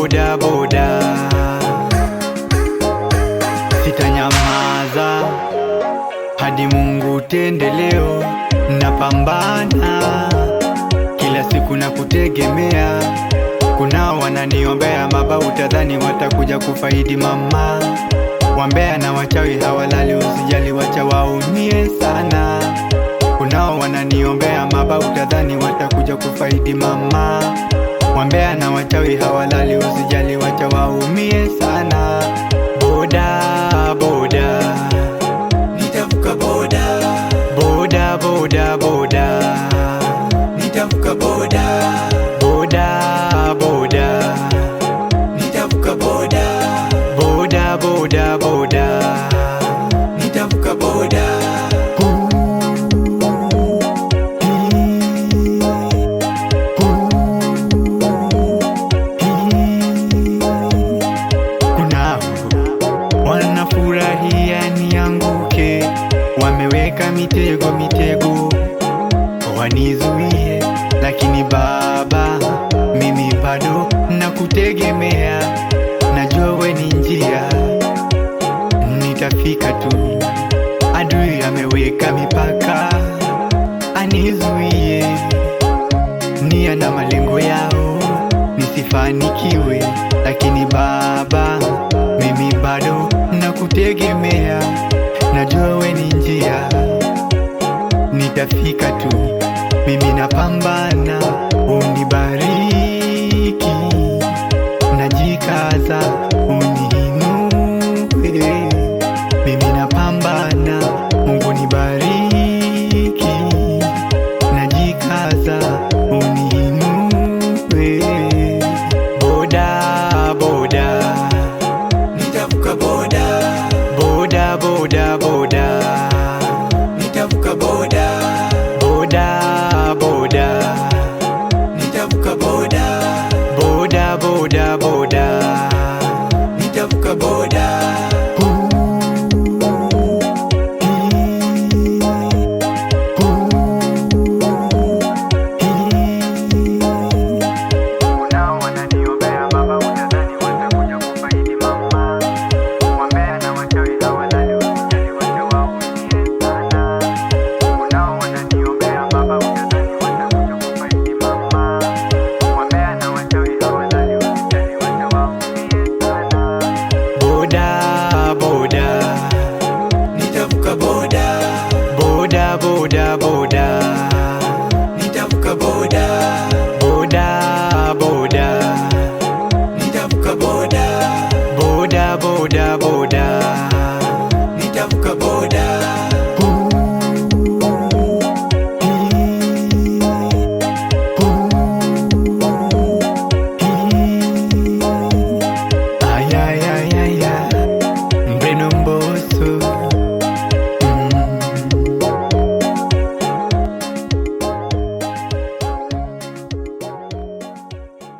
boda boda. Sitanyamaza hadi Mungu tende leo. Napambana kila siku na kutegemea. Kuna wananiombea mabaya, utadhani watakuja kufaidi mama. Wambea na wachawi hawalali, usijali wacha waumie sana. Kunao wananiombea mabaya, utadhani watakuja kufaidi mama. Wambea na wachawi hawalali, usijali wacha waumie sana. Boda boda, nitavuka boda. boda boda boda, Nitavuka boda. boda boda, Nitavuka boda. boda boda boda. Nitavuka boda. Kunao wanafurahia nianguke, wameweka mitego mitego wanizuie, lakini Baba, mimi bado nakutegemea. Najua we ni njia, nitafika tu. Adui ameweka mipaka anizuie, nia na malengo yao nisifanikiwe, lakini Baba, mimi bado nakutegemea. Najua we ni njia, nitafika tu. Mimi napambana, unibariki, najikaza, uniinue. Mimi napambana, Mungu nibariki, najikaza, uniinue. Boda boda, Nitavuka boda. boda boda boda, Nitavuka boda. boda boda, Nitavuka boda. boda boda boda.